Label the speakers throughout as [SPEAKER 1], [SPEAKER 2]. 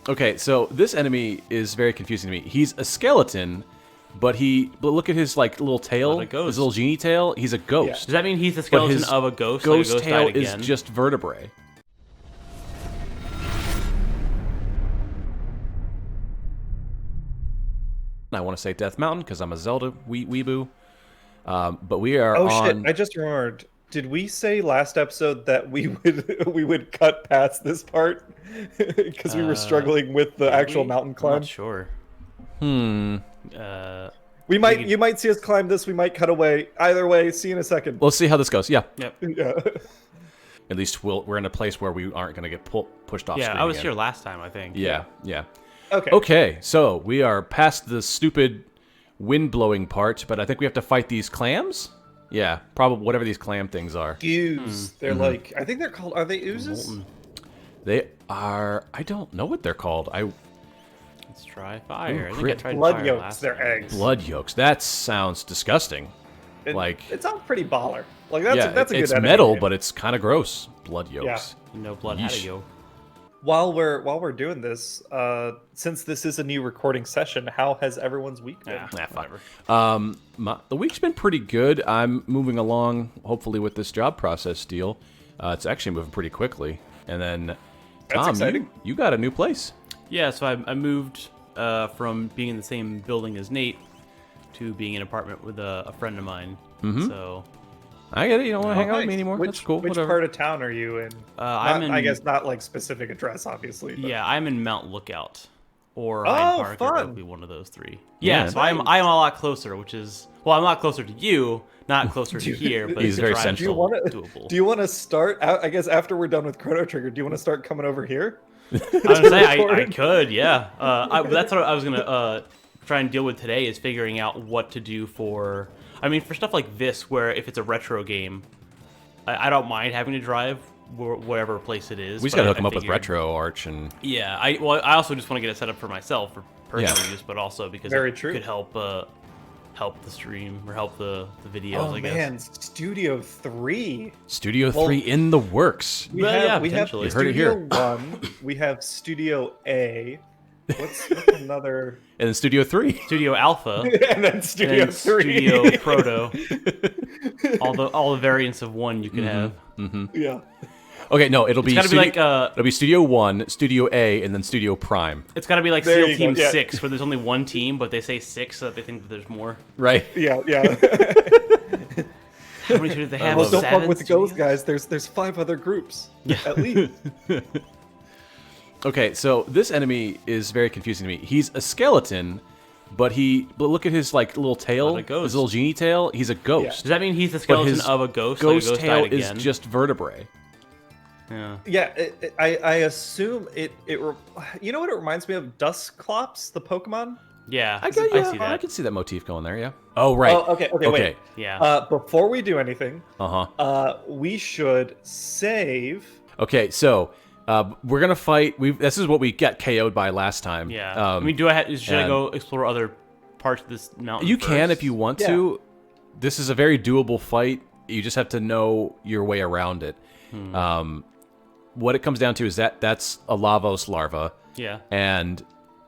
[SPEAKER 1] Okay, so this enemy is very confusing to me. He's a skeleton, but look at his like little tail, his little genie tail. He's a ghost.
[SPEAKER 2] Yeah.
[SPEAKER 3] Does that mean he's the skeleton of a ghost?
[SPEAKER 1] Ghost
[SPEAKER 3] like a ghost
[SPEAKER 1] tail
[SPEAKER 3] died
[SPEAKER 1] is
[SPEAKER 3] again?
[SPEAKER 1] just vertebrae. I want to say Death Mountain because I'm a Zelda weeboo. But we are on...
[SPEAKER 2] shit! I just remembered. Did we say last episode that we would cut past this part because we were struggling with the actual mountain
[SPEAKER 3] I'm
[SPEAKER 2] climb?
[SPEAKER 3] not sure.
[SPEAKER 2] You might see us climb this. We might cut away. Either way, see you in a second.
[SPEAKER 1] Let's see how this goes. Yeah.
[SPEAKER 3] Yep.
[SPEAKER 2] Yeah.
[SPEAKER 1] At least we're in a place where we aren't going to get pushed off
[SPEAKER 3] Yeah,
[SPEAKER 1] screen
[SPEAKER 3] I was
[SPEAKER 1] again.
[SPEAKER 3] here last time, I think.
[SPEAKER 1] Yeah.
[SPEAKER 2] Okay.
[SPEAKER 1] Okay, so we are past the stupid wind-blowing part, but I think we have to fight these clams? Yeah, probably whatever these clam things are.
[SPEAKER 2] Ooze. They're like, I think they're called. Are they oozes?
[SPEAKER 3] Molten.
[SPEAKER 1] They are... I don't know what they're called.
[SPEAKER 3] Let's try fire. I think I
[SPEAKER 1] crit.
[SPEAKER 3] tried
[SPEAKER 2] Blood
[SPEAKER 3] fire
[SPEAKER 2] yolks.
[SPEAKER 3] last
[SPEAKER 2] They're
[SPEAKER 3] time.
[SPEAKER 2] eggs.
[SPEAKER 1] Blood yolks. That sounds disgusting.
[SPEAKER 2] It sounds pretty baller. Like that's
[SPEAKER 1] yeah,
[SPEAKER 2] that's a good
[SPEAKER 1] it's
[SPEAKER 2] enemy
[SPEAKER 1] metal,
[SPEAKER 2] name.
[SPEAKER 1] but it's kind of gross. Blood yolks.
[SPEAKER 3] No blood had a
[SPEAKER 1] Yeesh.
[SPEAKER 3] yolk.
[SPEAKER 2] While we're doing this, since this is a new recording session, how has everyone's week been?
[SPEAKER 3] Yeah,
[SPEAKER 1] fine.
[SPEAKER 3] whatever.
[SPEAKER 1] The week's been pretty good. I'm moving along, hopefully, with this job process deal. It's actually moving pretty quickly. And then, Tom,
[SPEAKER 2] exciting.
[SPEAKER 1] you got a new place.
[SPEAKER 3] Yeah, so I moved from being in the same building as Nate to being in an apartment with a friend of mine. So
[SPEAKER 1] I get it. You don't want to hang out with
[SPEAKER 2] Nice.
[SPEAKER 1] me anymore. That's cool.
[SPEAKER 2] Which
[SPEAKER 1] Whatever.
[SPEAKER 2] part of town are you in?
[SPEAKER 3] I'm in.
[SPEAKER 2] I guess not like specific address, obviously. But...
[SPEAKER 3] Yeah, I'm in Mount Lookout or
[SPEAKER 2] Oh,
[SPEAKER 3] Hyde Park or
[SPEAKER 2] fun.
[SPEAKER 3] Oakley, one of those three.
[SPEAKER 1] Yeah,
[SPEAKER 3] Yeah, so I'm a lot closer, which is I'm a lot closer to you, not closer to here, but
[SPEAKER 1] He's
[SPEAKER 3] the
[SPEAKER 1] very
[SPEAKER 3] drive's
[SPEAKER 1] central.
[SPEAKER 3] still doable.
[SPEAKER 2] Do you want to start? I guess after we're done with Chrono Trigger, do you want to start coming over here?
[SPEAKER 3] I was gonna say I could, yeah. That's what I was gonna try and deal with today is figuring out what to do for. I mean, for stuff like this, where if it's a retro game, I don't mind having to drive whatever place it is.
[SPEAKER 1] We just
[SPEAKER 3] but
[SPEAKER 1] got to
[SPEAKER 3] I
[SPEAKER 1] hook him up with
[SPEAKER 3] figured-
[SPEAKER 1] Retro Arch and...
[SPEAKER 3] Yeah, I also just want to get it set up for myself for personal use, but also because
[SPEAKER 2] Very
[SPEAKER 3] it
[SPEAKER 2] true.
[SPEAKER 3] could help the stream or help the videos.
[SPEAKER 2] Oh
[SPEAKER 3] I guess.
[SPEAKER 2] man, Studio 3.
[SPEAKER 1] Studio 3 in the works.
[SPEAKER 2] We
[SPEAKER 3] Well,
[SPEAKER 2] have
[SPEAKER 3] yeah,
[SPEAKER 2] we have
[SPEAKER 3] potentially.
[SPEAKER 1] You heard it
[SPEAKER 2] Studio
[SPEAKER 1] here.
[SPEAKER 2] 1. We have Studio A. What's another?
[SPEAKER 1] And then Studio 3.
[SPEAKER 3] Studio Alpha,
[SPEAKER 2] And then
[SPEAKER 3] and
[SPEAKER 2] Studio
[SPEAKER 3] then
[SPEAKER 2] 3.
[SPEAKER 3] Studio Proto. all the variants of one you can have.
[SPEAKER 2] Yeah.
[SPEAKER 1] Okay, no, it'll be...
[SPEAKER 3] It's gotta be like
[SPEAKER 1] it'll be Studio 1, Studio A, and then Studio Prime.
[SPEAKER 3] it's gotta be like
[SPEAKER 2] There
[SPEAKER 3] SEAL
[SPEAKER 2] you
[SPEAKER 3] Team
[SPEAKER 2] go, yeah.
[SPEAKER 3] 6, where there's only one team, but they say 6 so that they think that there's more.
[SPEAKER 1] Right?
[SPEAKER 2] Yeah.
[SPEAKER 3] How many do they have?
[SPEAKER 2] Well, don't fuck
[SPEAKER 3] 7
[SPEAKER 2] with those
[SPEAKER 3] studios?
[SPEAKER 2] guys. There's 5 other groups at least.
[SPEAKER 1] Okay, so this enemy is very confusing to me. He's a skeleton, but look at his like little tail,
[SPEAKER 3] Not a ghost.
[SPEAKER 1] his little genie tail. He's a ghost.
[SPEAKER 3] Does that mean he's the
[SPEAKER 1] But
[SPEAKER 3] skeleton
[SPEAKER 1] his
[SPEAKER 3] of a ghost?
[SPEAKER 1] Ghost
[SPEAKER 3] like a ghost
[SPEAKER 1] tail
[SPEAKER 3] died
[SPEAKER 1] is
[SPEAKER 3] again?
[SPEAKER 1] just vertebrae.
[SPEAKER 3] Yeah.
[SPEAKER 2] Yeah, I assume it. You know what it reminds me of? Dusclops, the Pokemon.
[SPEAKER 3] Yeah,
[SPEAKER 1] I
[SPEAKER 3] see that.
[SPEAKER 1] I can see that motif going there. Yeah. Oh right.
[SPEAKER 2] Oh, okay, wait.
[SPEAKER 3] Yeah.
[SPEAKER 2] Before we do anything,
[SPEAKER 1] Uh-huh.
[SPEAKER 2] we should save.
[SPEAKER 1] Okay, so we're gonna fight. This is what we got KO'd by last time.
[SPEAKER 3] Yeah. I mean, should I go explore other parts of this mountain?
[SPEAKER 1] You can
[SPEAKER 3] first?
[SPEAKER 1] if you want to. This is a very doable fight. You just have to know your way around it. What it comes down to is that's a Lavos larva.
[SPEAKER 3] Yeah.
[SPEAKER 1] And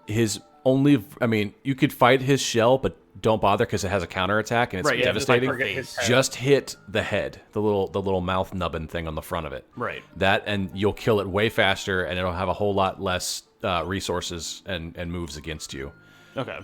[SPEAKER 1] his only... I mean, you could fight his shell, but don't bother because it has a counterattack and it's
[SPEAKER 3] Right, yeah,
[SPEAKER 1] devastating.
[SPEAKER 3] just like his
[SPEAKER 2] head.
[SPEAKER 1] Just hit the head, the little mouth nubbin thing on the front of it.
[SPEAKER 3] Right.
[SPEAKER 1] That, and you'll kill it way faster, and it'll have a whole lot less resources and moves against you.
[SPEAKER 3] Okay.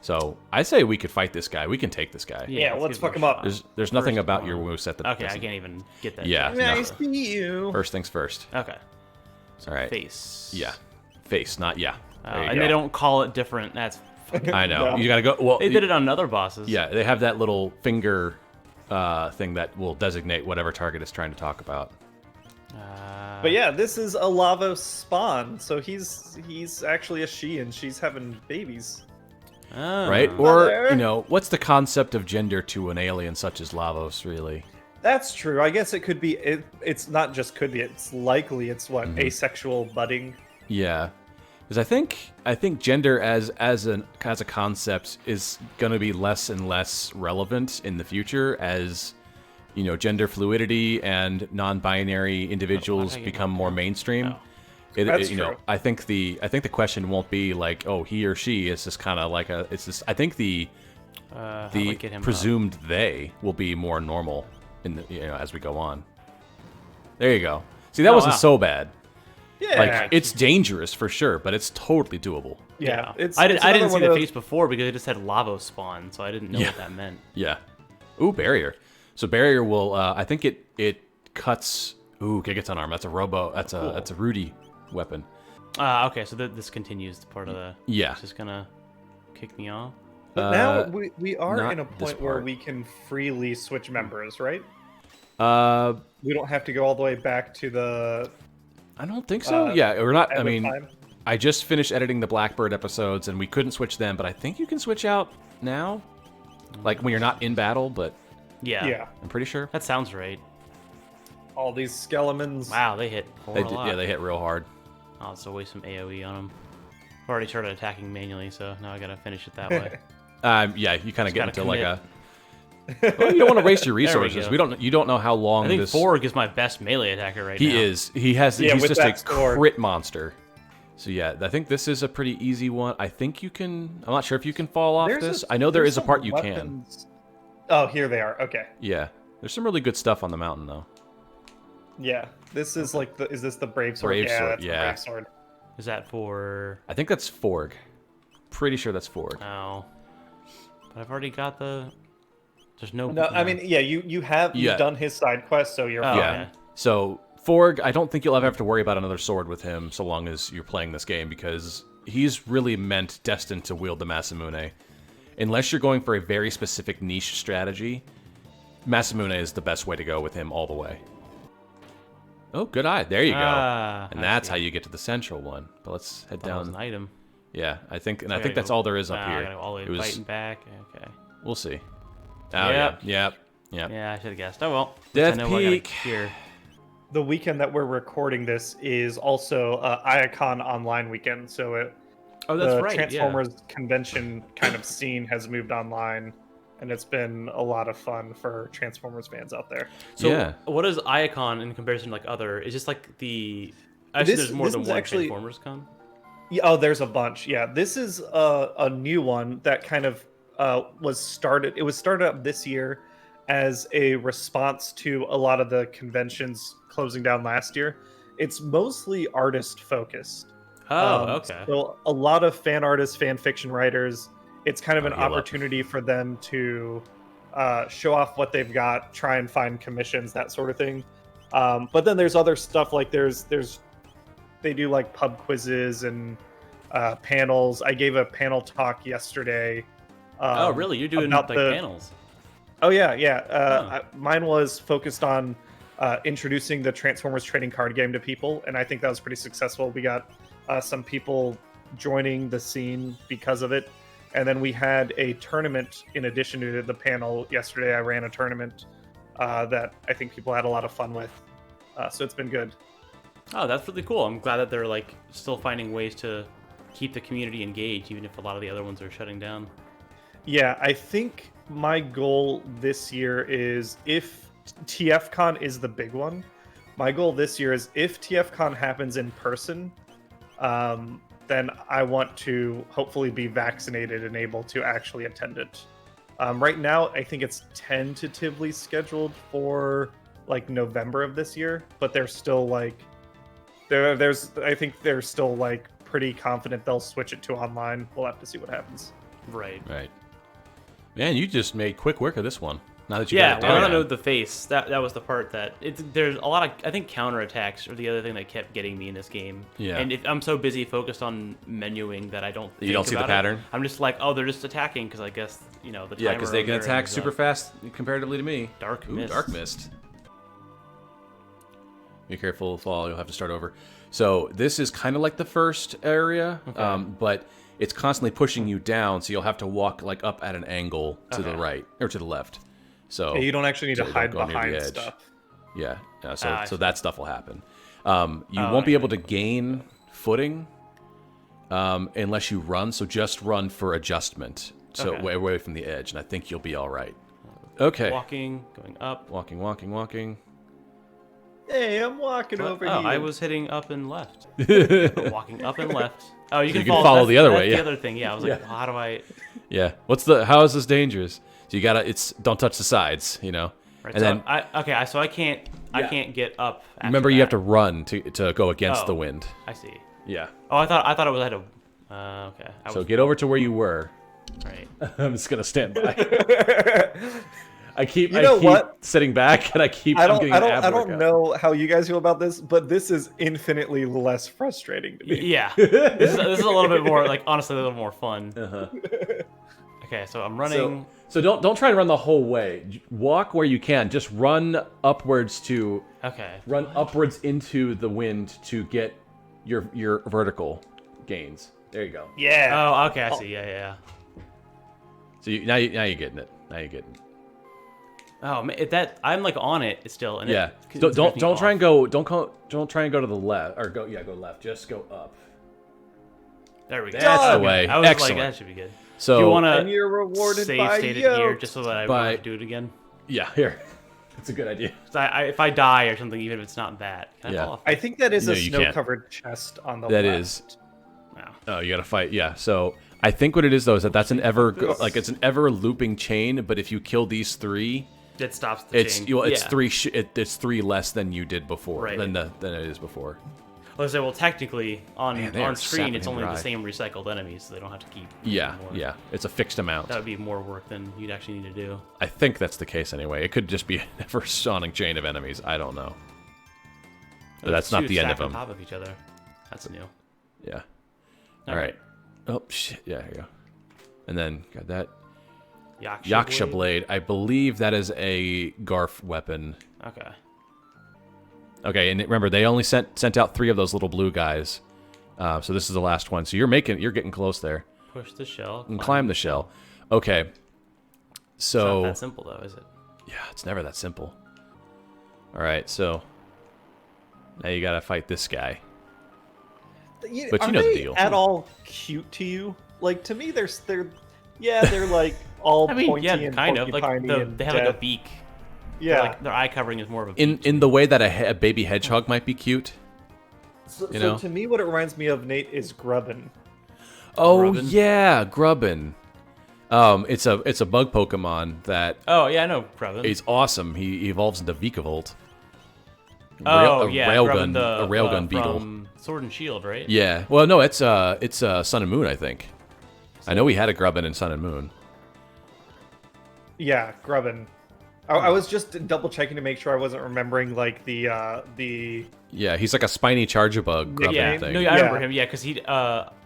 [SPEAKER 1] So I say we could fight this guy. We can take this guy.
[SPEAKER 2] Yeah, let's
[SPEAKER 3] give it
[SPEAKER 2] fuck
[SPEAKER 3] a
[SPEAKER 2] him up.
[SPEAKER 3] shot.
[SPEAKER 1] There's nothing
[SPEAKER 3] First
[SPEAKER 1] about
[SPEAKER 3] one.
[SPEAKER 1] your moveset that
[SPEAKER 3] Okay, I
[SPEAKER 1] doesn't-
[SPEAKER 3] can't even get that.
[SPEAKER 1] Yeah,
[SPEAKER 3] yet.
[SPEAKER 1] no.
[SPEAKER 2] Nice to meet you.
[SPEAKER 1] First things first.
[SPEAKER 3] Okay.
[SPEAKER 1] All right.
[SPEAKER 3] Face.
[SPEAKER 1] Yeah. Face, not yeah. There you
[SPEAKER 3] And
[SPEAKER 1] go.
[SPEAKER 3] they don't call it different. That's.
[SPEAKER 1] I know.
[SPEAKER 2] No.
[SPEAKER 1] You gotta go. Well,
[SPEAKER 3] They did it on other bosses.
[SPEAKER 1] Yeah, they have that little finger thing that will designate whatever target is trying to talk about.
[SPEAKER 2] But yeah, this is a Lavos spawn, so he's actually a she, and she's having babies.
[SPEAKER 3] Oh.
[SPEAKER 1] Right? Or,
[SPEAKER 2] there.
[SPEAKER 1] you know, what's the concept of gender to an alien such as Lavos, really?
[SPEAKER 2] That's true. I guess it could be. It's not just could be. It's likely. It's what asexual budding.
[SPEAKER 1] Yeah. Because I think gender as a concept is going to be less and less relevant in the future as, you know, gender fluidity and non-binary individuals
[SPEAKER 3] taking
[SPEAKER 1] become more mainstream.
[SPEAKER 3] No.
[SPEAKER 2] That's
[SPEAKER 1] you know,
[SPEAKER 2] true.
[SPEAKER 1] I think the question won't be like, oh, he or she. It's just kind of like it's just. I think
[SPEAKER 3] How do I
[SPEAKER 1] the
[SPEAKER 3] get him
[SPEAKER 1] presumed they will be more normal in the as we go on. There you go. See, that wasn't
[SPEAKER 3] wow.
[SPEAKER 1] so bad.
[SPEAKER 2] Yeah.
[SPEAKER 1] Like it's dangerous for sure, but it's totally doable.
[SPEAKER 2] yeah.
[SPEAKER 3] I
[SPEAKER 2] It's
[SPEAKER 3] didn't
[SPEAKER 2] another
[SPEAKER 3] see
[SPEAKER 2] one
[SPEAKER 3] the
[SPEAKER 2] of
[SPEAKER 3] face before because it just said Lavos spawn, so I didn't know what that meant.
[SPEAKER 1] Yeah. Ooh, barrier. So barrier will. I think it cuts. Ooh, gets on arm. That's a robo. That's a Rudy weapon.
[SPEAKER 3] Okay, so this continues the part of the.
[SPEAKER 1] Yeah.
[SPEAKER 3] It's just gonna kick me off.
[SPEAKER 2] But now we are
[SPEAKER 1] not
[SPEAKER 2] in a
[SPEAKER 1] this
[SPEAKER 2] point where
[SPEAKER 1] part.
[SPEAKER 2] we can freely switch members, right?
[SPEAKER 1] Uh,
[SPEAKER 2] We don't have to go all the way back to the
[SPEAKER 1] I don't think so. Yeah, we're not. I
[SPEAKER 2] end of
[SPEAKER 1] mean,
[SPEAKER 2] time.
[SPEAKER 1] I just finished editing the Blackbird episodes, and we couldn't switch them, but I think you can switch out now, like when you're not in battle. But
[SPEAKER 3] Yeah.
[SPEAKER 2] Yeah.
[SPEAKER 1] I'm pretty sure
[SPEAKER 3] That sounds right.
[SPEAKER 2] All these skeletons.
[SPEAKER 3] Wow, they hit a lot.
[SPEAKER 1] Yeah, they hit real hard.
[SPEAKER 3] I'll just waste some AoE on them. I've already started attacking manually, so now I gotta finish it that way.
[SPEAKER 1] Yeah, you kind of get
[SPEAKER 3] gotta
[SPEAKER 1] into like
[SPEAKER 3] commit.
[SPEAKER 1] well, you don't want to waste your
[SPEAKER 3] we
[SPEAKER 1] resources.
[SPEAKER 3] go.
[SPEAKER 1] You don't know how long
[SPEAKER 3] I think
[SPEAKER 1] this.
[SPEAKER 3] Forg is my best melee attacker right now.
[SPEAKER 1] He is. He has.
[SPEAKER 2] Yeah,
[SPEAKER 1] he's
[SPEAKER 2] with
[SPEAKER 1] just a
[SPEAKER 2] that sword.
[SPEAKER 1] crit monster. So yeah, I think this is a pretty easy one. I think you can. I'm not sure if you can fall off this. I know there is a
[SPEAKER 2] some
[SPEAKER 1] part you can.
[SPEAKER 2] weapons- Oh, here they are. Okay.
[SPEAKER 1] Yeah, there's some really good stuff on the mountain though.
[SPEAKER 2] Yeah. This is like the. Is this the brave sword?
[SPEAKER 1] Brave
[SPEAKER 2] yeah,
[SPEAKER 1] sword,
[SPEAKER 2] that's the
[SPEAKER 1] yeah.
[SPEAKER 2] brave sword.
[SPEAKER 3] Is that for?
[SPEAKER 1] I think that's Forg. Pretty sure that's Forg.
[SPEAKER 3] Oh, but I've already got the. There's no.
[SPEAKER 2] No, I mean, yeah, you've
[SPEAKER 1] Yeah.
[SPEAKER 2] done his side quest, so you're
[SPEAKER 3] Oh,
[SPEAKER 2] fine.
[SPEAKER 1] Yeah.
[SPEAKER 3] okay.
[SPEAKER 1] So Forg, I don't think you'll ever have to worry about another sword with him so long as you're playing this game because he's really destined to wield the Masamune. Unless you're going for a very specific niche strategy, Masamune is the best way to go with him all the way. Oh, good eye. There you go. And
[SPEAKER 3] I
[SPEAKER 1] that's
[SPEAKER 3] see.
[SPEAKER 1] how you get to the central one. But let's head
[SPEAKER 3] That was an
[SPEAKER 1] down.
[SPEAKER 3] item.
[SPEAKER 1] Yeah, I think
[SPEAKER 3] I gotta
[SPEAKER 1] that's
[SPEAKER 3] go-
[SPEAKER 1] all there is up
[SPEAKER 3] I
[SPEAKER 1] here.
[SPEAKER 3] gotta go all the way
[SPEAKER 1] It was.
[SPEAKER 3] fighting back. Okay.
[SPEAKER 1] We'll see. Oh yeah. Yep.
[SPEAKER 3] Yeah, I should have guessed. Oh well. At
[SPEAKER 1] Death
[SPEAKER 3] least I know what I gotta
[SPEAKER 1] Peak.
[SPEAKER 3] Here.
[SPEAKER 2] The weekend that we're recording this is also Iacon Online weekend, so
[SPEAKER 3] Oh, that's
[SPEAKER 2] the
[SPEAKER 3] right.
[SPEAKER 2] Transformers convention kind of scene has moved online, and it's been a lot of fun for Transformers fans out there.
[SPEAKER 3] So
[SPEAKER 1] Yeah.
[SPEAKER 3] what is Iacon in comparison to like other? Is just like the. Actually,
[SPEAKER 2] This-
[SPEAKER 3] there's more
[SPEAKER 2] this
[SPEAKER 3] than
[SPEAKER 2] is
[SPEAKER 3] one
[SPEAKER 2] actually-
[SPEAKER 3] Transformers con.
[SPEAKER 2] Yeah, oh, there's a bunch. Yeah, this is a new one that kind of was started. It was started up this year as a response to a lot of the conventions closing down last year. It's mostly artist focused.
[SPEAKER 3] Oh, okay.
[SPEAKER 2] So a lot of fan artists, fan fiction writers. It's kind of an
[SPEAKER 1] heal up.
[SPEAKER 2] opportunity for them to show off what they've got, try and find commissions, that sort of thing. But then there's other stuff like they do like pub quizzes and panels. I gave a panel talk yesterday.
[SPEAKER 3] Oh, really? You're doing
[SPEAKER 2] about
[SPEAKER 3] like
[SPEAKER 2] the-
[SPEAKER 3] panels?
[SPEAKER 2] Oh yeah. Mine was focused on introducing the Transformers trading card game to people, and I think that was pretty successful. We got some people joining the scene because of it, and then we had a tournament in addition to the panel yesterday. I ran a tournament that I think people had a lot of fun with, so it's been good.
[SPEAKER 3] Oh, that's really cool. I'm glad that they're like still finding ways to keep the community engaged, even if a lot of the other ones are shutting down.
[SPEAKER 2] Yeah, I think my goal this year is if TFCon is the big one, my goal this year is if TFCon happens in person, then I want to hopefully be vaccinated and able to actually attend it. Right now, I think it's tentatively scheduled for like November of this year, but they're still like, I think they're still like pretty confident they'll switch it to online. We'll have to see what happens.
[SPEAKER 3] Right.
[SPEAKER 1] Right. Man, you just made quick work of this one. Now that you
[SPEAKER 3] Yeah,
[SPEAKER 1] got it
[SPEAKER 3] well, I
[SPEAKER 1] down.
[SPEAKER 3] don't know the face. That was the part that there's a lot of I think counterattacks are the other thing that kept getting me in this game.
[SPEAKER 1] Yeah.
[SPEAKER 3] And I'm so busy focused on menuing that I don't.
[SPEAKER 1] You don't see the
[SPEAKER 3] about it.
[SPEAKER 1] pattern?
[SPEAKER 3] I'm just like, oh, they're just attacking because I guess the
[SPEAKER 1] Yeah,
[SPEAKER 3] timer
[SPEAKER 1] because they
[SPEAKER 3] on
[SPEAKER 1] can
[SPEAKER 3] there
[SPEAKER 1] attack
[SPEAKER 3] is,
[SPEAKER 1] super fast comparatively to me.
[SPEAKER 3] Dark
[SPEAKER 1] Ooh,
[SPEAKER 3] mist.
[SPEAKER 1] Dark mist. Be careful, fall. You'll have to start over. So this is kind of like the first area, but it's constantly pushing you down, so you'll have to walk like up at an angle to the
[SPEAKER 3] Okay.
[SPEAKER 1] right or to the left. So
[SPEAKER 2] Yeah, you don't actually need
[SPEAKER 1] so
[SPEAKER 2] to
[SPEAKER 1] you don't
[SPEAKER 2] hide
[SPEAKER 1] go near the
[SPEAKER 2] behind
[SPEAKER 1] edge.
[SPEAKER 2] stuff.
[SPEAKER 1] Yeah, so
[SPEAKER 3] I
[SPEAKER 1] so
[SPEAKER 3] see.
[SPEAKER 1] that stuff will happen. You
[SPEAKER 3] Oh,
[SPEAKER 1] won't be
[SPEAKER 3] I
[SPEAKER 1] able to gain footing unless you run. So just run for adjustment, so
[SPEAKER 3] Okay.
[SPEAKER 1] way away from the edge, and I think you'll be all right. Okay,
[SPEAKER 3] Walking, going up.
[SPEAKER 1] walking.
[SPEAKER 2] Hey, I'm walking over
[SPEAKER 3] Oh,
[SPEAKER 2] here.
[SPEAKER 3] I was hitting up and left. Walking up and left. Oh, you can,
[SPEAKER 1] you can follow the other way,
[SPEAKER 3] That's
[SPEAKER 1] yeah.
[SPEAKER 3] the other thing. Yeah, I was like, well, how do I?
[SPEAKER 1] Yeah. How is this dangerous? So you gotta, don't touch the sides, you know?
[SPEAKER 3] Right,
[SPEAKER 1] And
[SPEAKER 3] so
[SPEAKER 1] then,
[SPEAKER 3] I can't get up. After
[SPEAKER 1] remember you have to
[SPEAKER 3] that.
[SPEAKER 1] run to go against
[SPEAKER 3] Oh.
[SPEAKER 1] the wind.
[SPEAKER 3] I see.
[SPEAKER 1] Yeah.
[SPEAKER 3] Oh, I thought it was had a. Okay.
[SPEAKER 1] So get over to where you were.
[SPEAKER 3] Right.
[SPEAKER 1] I'm just gonna stand by. I keep
[SPEAKER 2] what?
[SPEAKER 1] sitting back, and
[SPEAKER 2] I
[SPEAKER 1] I'm getting an ab
[SPEAKER 2] don't
[SPEAKER 1] workout.
[SPEAKER 2] know how you guys feel about this, but this is infinitely less frustrating to me.
[SPEAKER 3] Yeah. This is a little bit more like honestly a little more fun.
[SPEAKER 1] Uh-huh.
[SPEAKER 3] Okay, so I'm running.
[SPEAKER 1] So don't try and run the whole way. Walk where you can. Just run upwards into the wind to get your vertical gains. There you go.
[SPEAKER 2] Yeah.
[SPEAKER 3] Oh, okay, I see. Yeah.
[SPEAKER 1] So now you're getting it. Now you're getting it.
[SPEAKER 3] Oh man, I'm like on it still. And
[SPEAKER 1] Yeah.
[SPEAKER 3] it's
[SPEAKER 1] Don't try and go. Don't try and go to the left or go left. Just go up.
[SPEAKER 3] There we go.
[SPEAKER 1] That's the
[SPEAKER 3] Okay.
[SPEAKER 1] way.
[SPEAKER 3] I was
[SPEAKER 1] Excellent.
[SPEAKER 3] like, that should be good.
[SPEAKER 1] So
[SPEAKER 3] Do you want
[SPEAKER 2] And
[SPEAKER 3] to
[SPEAKER 2] you're rewarded
[SPEAKER 3] save
[SPEAKER 2] by
[SPEAKER 3] state it here
[SPEAKER 2] yokes.
[SPEAKER 3] just so that I
[SPEAKER 1] By-
[SPEAKER 3] don't have to do it again?
[SPEAKER 1] yeah, here. That's a good idea.
[SPEAKER 3] 'Cause if I die or something, even if it's not that, can I
[SPEAKER 1] Yeah.
[SPEAKER 3] fall off?
[SPEAKER 2] I think that is
[SPEAKER 1] No,
[SPEAKER 2] a
[SPEAKER 1] you can't.
[SPEAKER 2] snow-covered chest on the
[SPEAKER 1] That
[SPEAKER 2] left.
[SPEAKER 1] is.
[SPEAKER 3] No.
[SPEAKER 1] Oh, you gotta fight. Yeah. So I think what it is though is that's an ever looping chain. But if you kill these three,
[SPEAKER 3] That stops the
[SPEAKER 1] it's
[SPEAKER 3] chain.
[SPEAKER 1] it's
[SPEAKER 3] Yeah.
[SPEAKER 1] three. It's three less than you did before.
[SPEAKER 3] Right.
[SPEAKER 1] Than it is before.
[SPEAKER 3] Well, I say, well, technically on
[SPEAKER 1] Man, they are
[SPEAKER 3] on screen,
[SPEAKER 1] sapping
[SPEAKER 3] it's only
[SPEAKER 1] dry.
[SPEAKER 3] the same recycled enemies, so they don't have to keep.
[SPEAKER 1] Yeah.
[SPEAKER 3] more.
[SPEAKER 1] Yeah. It's a fixed amount.
[SPEAKER 3] That would be more work than you'd actually need to do.
[SPEAKER 1] I think that's the case anyway. It could just be a never-sawing chain of enemies. I don't know. But that's not
[SPEAKER 3] Two
[SPEAKER 1] the end of
[SPEAKER 3] stacked
[SPEAKER 1] them.
[SPEAKER 3] on top of each other. That's new.
[SPEAKER 1] Yeah.
[SPEAKER 3] All
[SPEAKER 1] All right. Oh shit. Yeah. Here you go. And then got that
[SPEAKER 3] Yaksha,
[SPEAKER 1] Yaksha blade. I believe that is a Garf weapon.
[SPEAKER 3] Okay.
[SPEAKER 1] Okay, and remember they only sent out 3 of those little blue guys. So this is the last one. So you're getting close there.
[SPEAKER 3] Push the shell.
[SPEAKER 1] And climb the shell. Okay.
[SPEAKER 3] It's
[SPEAKER 1] So
[SPEAKER 3] not that simple though, is it?
[SPEAKER 1] yeah, it's never that simple. All right, so now you gotta fight this guy. But you
[SPEAKER 2] are
[SPEAKER 1] know the
[SPEAKER 2] they
[SPEAKER 1] deal.
[SPEAKER 2] at all cute to you? Like to me, they're like all
[SPEAKER 3] I mean,
[SPEAKER 2] pointy
[SPEAKER 3] yeah,
[SPEAKER 2] and
[SPEAKER 3] kind of. Like
[SPEAKER 2] porcupiney and
[SPEAKER 3] they have like a
[SPEAKER 2] death.
[SPEAKER 3] beak.
[SPEAKER 2] Yeah.
[SPEAKER 3] Like their eye covering is more of a beak.
[SPEAKER 1] In the way that a baby hedgehog might be cute.
[SPEAKER 2] So
[SPEAKER 1] you know?
[SPEAKER 2] to me, what it reminds me of, Nate, is Grubbin.
[SPEAKER 1] Oh
[SPEAKER 3] Grubbin?
[SPEAKER 1] yeah, Grubbin. It's a bug Pokemon that
[SPEAKER 3] Oh yeah, I know Previn.
[SPEAKER 1] is awesome. He evolves into Vikavolt.
[SPEAKER 3] Oh
[SPEAKER 1] a
[SPEAKER 3] yeah,
[SPEAKER 1] railgun,
[SPEAKER 3] Previn,
[SPEAKER 1] a railgun beetle.
[SPEAKER 3] from Sword and Shield, right?
[SPEAKER 1] Yeah. Well, no, it's Sun and Moon, I think. I know we had a Grubbin in Sun and Moon.
[SPEAKER 2] Yeah, Grubbin. I was just double checking to make sure I wasn't remembering like the
[SPEAKER 1] Yeah, he's like a spiny Charjabug Grubbin
[SPEAKER 3] Yeah,
[SPEAKER 1] thing.
[SPEAKER 3] no, I remember
[SPEAKER 2] Yeah.
[SPEAKER 3] him. Yeah, because he.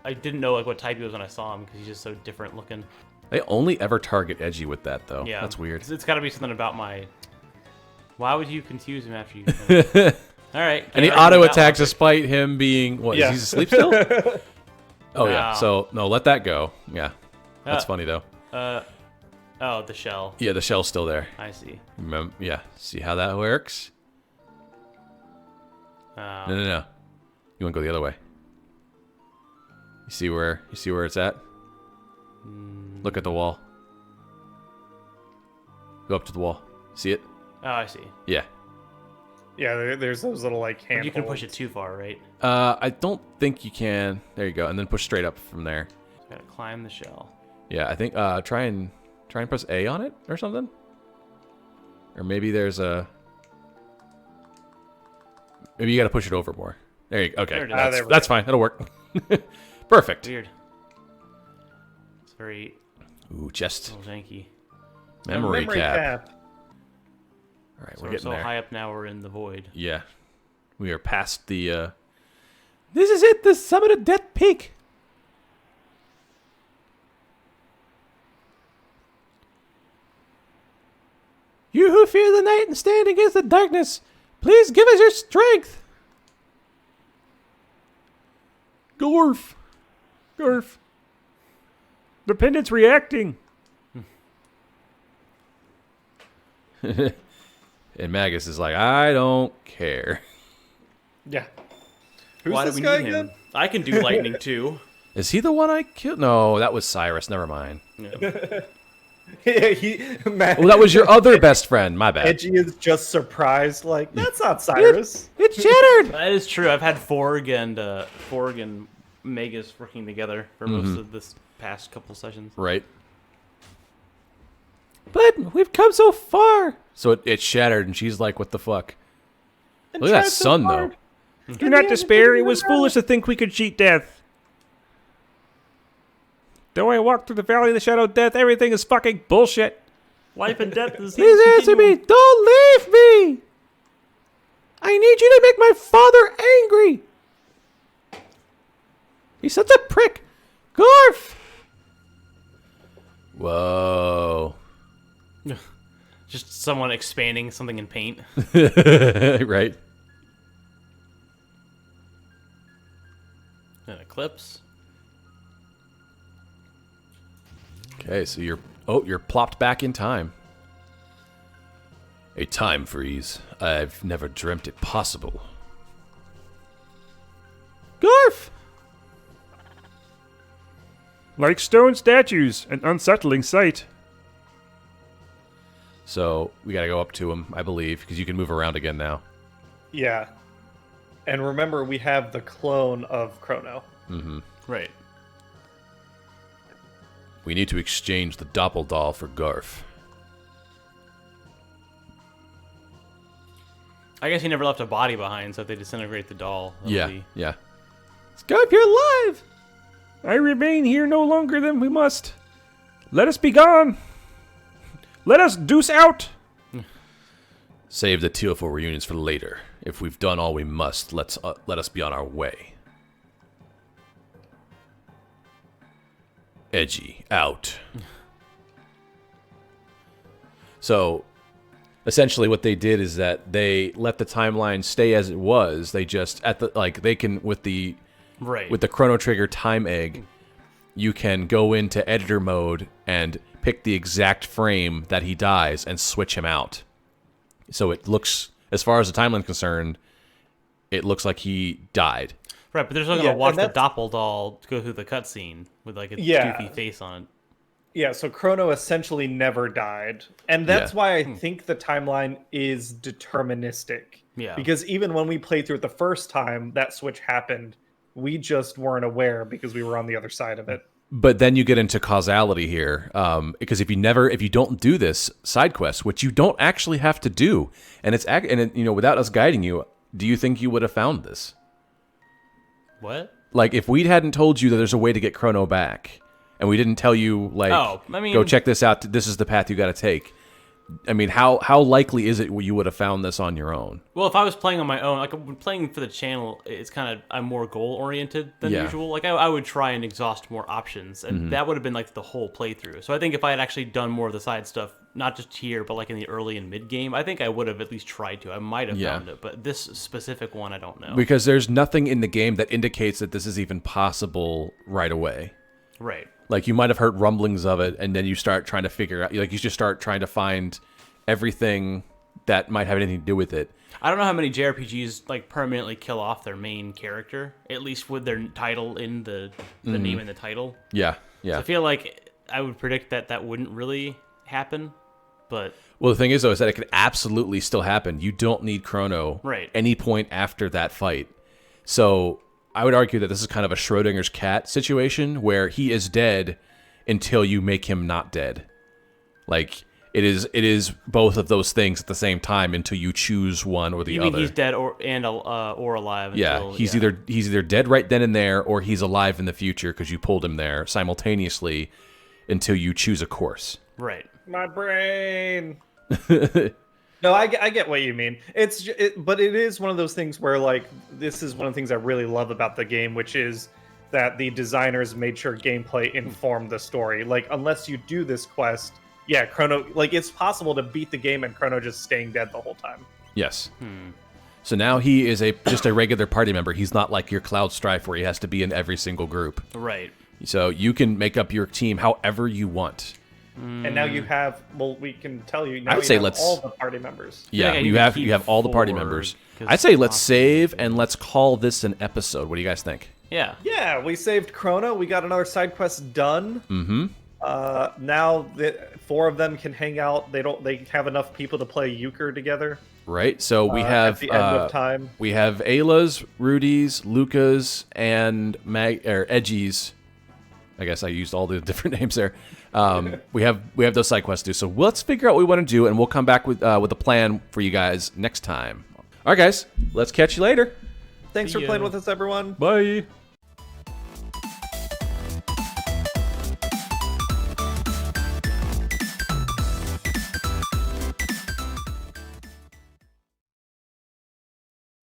[SPEAKER 3] I didn't know like what type he was when I saw him because he's just so different looking.
[SPEAKER 1] They only ever target Edgy with that, though.
[SPEAKER 3] Yeah,
[SPEAKER 1] That's weird.
[SPEAKER 3] It's got to be something about my. Why would you confuse him after you? All right.
[SPEAKER 1] And he
[SPEAKER 3] can't argue
[SPEAKER 1] auto
[SPEAKER 3] with that
[SPEAKER 1] attacks
[SPEAKER 3] logic.
[SPEAKER 1] despite him being what?
[SPEAKER 2] Yeah.
[SPEAKER 1] Is he asleep still? Oh yeah.
[SPEAKER 3] No.
[SPEAKER 1] So no, let that go. Yeah, that's
[SPEAKER 3] Uh,
[SPEAKER 1] funny though.
[SPEAKER 3] Oh, the shell.
[SPEAKER 1] Yeah, the shell's still there.
[SPEAKER 3] I see.
[SPEAKER 1] Yeah. See how that works? No. You want to go the other way? You see where it's at? Look at the wall. Go up to the wall. See it?
[SPEAKER 3] Oh, I see.
[SPEAKER 1] Yeah.
[SPEAKER 2] there's those little like
[SPEAKER 3] But
[SPEAKER 2] handholds.
[SPEAKER 3] you can push it too far, right?
[SPEAKER 1] I don't think you can. There you go, and then push straight up from there.
[SPEAKER 3] Gotta climb the shell.
[SPEAKER 1] Yeah, I think try and press A on it or something. Or maybe there's a. Maybe you got to push it over more. There you go. Okay,
[SPEAKER 3] There it is.
[SPEAKER 2] there we
[SPEAKER 1] that's fine. That'll work. Perfect.
[SPEAKER 3] Weird. It's very
[SPEAKER 1] Ooh, chest
[SPEAKER 3] little janky.
[SPEAKER 1] memory cap. All right,
[SPEAKER 3] So
[SPEAKER 1] we're
[SPEAKER 3] we're
[SPEAKER 1] getting
[SPEAKER 3] so
[SPEAKER 1] there.
[SPEAKER 3] high up now. We're in the void.
[SPEAKER 1] Yeah, we are past the. This is it. The summit of Death Peak. You who fear the night and stand against the darkness, please give us your strength. Garf. The pendant's reacting. And Magus is like, I don't care.
[SPEAKER 2] Yeah. Who's
[SPEAKER 3] Why do
[SPEAKER 2] this
[SPEAKER 3] we
[SPEAKER 2] guy
[SPEAKER 3] need
[SPEAKER 2] again?
[SPEAKER 3] him? I can do lightning too.
[SPEAKER 1] Is he the one I killed? No, that was Cyrus. Never mind.
[SPEAKER 3] Yeah.
[SPEAKER 2] Matt,
[SPEAKER 1] Well, that was your other best friend. My bad.
[SPEAKER 2] Edgy is just surprised, like, that's not Cyrus.
[SPEAKER 1] It's shattered.
[SPEAKER 3] That is true. I've had Forg and Megas working together for most of this past couple sessions.
[SPEAKER 1] Right. But we've come so far. So it shattered, and she's like, "What the fuck?" Look at that sun, though.
[SPEAKER 4] Do not despair. It was foolish to think we could cheat death. Though I walk through the valley of the shadow of death, everything is fucking bullshit.
[SPEAKER 3] Life and death is.
[SPEAKER 1] Please answer me. Don't leave me. I need you to make my father angry. He's such a prick. Garf. Whoa.
[SPEAKER 3] Just someone expanding something in paint.
[SPEAKER 1] Right.
[SPEAKER 3] An eclipse.
[SPEAKER 1] Okay, so you're plopped back in time. A time freeze. I've never dreamt it possible. Garf!
[SPEAKER 4] Like stone statues, an unsettling sight.
[SPEAKER 1] So we gotta go up to him, I believe, because you can move around again now.
[SPEAKER 2] Yeah. And remember, we have the clone of Chrono.
[SPEAKER 3] Right.
[SPEAKER 1] We need to exchange the doppeldoll for Garf.
[SPEAKER 3] I guess he never left a body behind, so if they disintegrate the doll, it'll be...
[SPEAKER 1] Yeah. Garf, you're alive!
[SPEAKER 4] I remain here no longer than we must. Let us be gone. Let us deuce out.
[SPEAKER 1] Save the TO4 reunions for later. If we've done all we must, let us be on our way. Edgy, out. So, essentially what they did is that they let the timeline stay as it was. They just, they can, with the Chrono Trigger time egg, you can go into editor mode and pick the exact frame that he dies and switch him out. So it looks, as far as the timeline's concerned, it looks like he died.
[SPEAKER 3] Right, but they're still going to watch the doppeldoll go through the cutscene with like a goofy face on it.
[SPEAKER 2] Yeah, so Chrono essentially never died. And that's why I think the timeline is deterministic.
[SPEAKER 3] Yeah.
[SPEAKER 2] Because even when we played through it the first time, that switch happened. We just weren't aware because we were on the other side of it.
[SPEAKER 1] But then you get into causality here, because if you don't do this side quest, which you don't actually have to do, and without us guiding you, do you think you would have found this?
[SPEAKER 3] What?
[SPEAKER 1] Like, if we hadn't told you that there's a way to get Chrono back, and we didn't tell you, go check this out, this is the path you got to take. I mean, how likely is it you would have found this on your own?
[SPEAKER 3] Well, if I was playing on my own, like when playing for the channel, it's kind of, I'm more goal oriented than usual. Like I would try and exhaust more options, and that would have been like the whole playthrough. So I think if I had actually done more of the side stuff, not just here, but like in the early and mid game, I think I would have at least tried to. I might have found it, but this specific one, I don't know.
[SPEAKER 1] Because there's nothing in the game that indicates that this is even possible right away.
[SPEAKER 3] Right.
[SPEAKER 1] Like, you might have heard rumblings of it, and then you start trying to figure out, like, you just start trying to find everything that might have anything to do with it.
[SPEAKER 3] I don't know how many JRPGs, like, permanently kill off their main character, at least with their title in the name in the title.
[SPEAKER 1] Yeah,
[SPEAKER 3] So I feel like I would predict that wouldn't really happen, but...
[SPEAKER 1] Well, the thing is, though, is that it could absolutely still happen. You don't need Chrono any point after that fight. So I would argue that this is kind of a Schrodinger's cat situation where he is dead until you make him not dead. Like, it is both of those things at the same time until you choose one or the other.
[SPEAKER 3] You mean he's dead or alive?
[SPEAKER 1] He's either dead right then and there, or he's alive in the future because you pulled him there simultaneously until you choose a course.
[SPEAKER 3] Right.
[SPEAKER 2] My brain. No, I get what you mean. But it is one of those things where, like, this is one of the things I really love about the game, which is that the designers made sure gameplay informed the story. Like, unless you do this quest, Chrono, like, it's possible to beat the game and Chrono just staying dead the whole time.
[SPEAKER 1] Yes. So now he is just a regular party member. He's not like your Cloud Strife where he has to be in every single group.
[SPEAKER 3] Right.
[SPEAKER 1] So you can make up your team however you want.
[SPEAKER 2] And now you have, we can tell you, now
[SPEAKER 1] I would say let's
[SPEAKER 2] all the party members.
[SPEAKER 1] Yeah, you have all the party members. I'd say let's save and let's call this an episode. What do you guys think?
[SPEAKER 3] Yeah.
[SPEAKER 2] Yeah, we saved Chrono. We got another side quest done. Now that 4 of them can hang out, they have enough people to play euchre together.
[SPEAKER 1] Right. So we have
[SPEAKER 2] at the end of time.
[SPEAKER 1] we have Ayla's, Rudy's, Luca's, and Edgy's. I guess I used all the different names there. We have those side quests to do. So let's figure out what we want to do, and we'll come back with a plan for you guys next time. All right, guys. Let's catch you later.
[SPEAKER 2] Thanks for
[SPEAKER 3] ya.
[SPEAKER 2] playing with us, everyone.
[SPEAKER 4] Bye.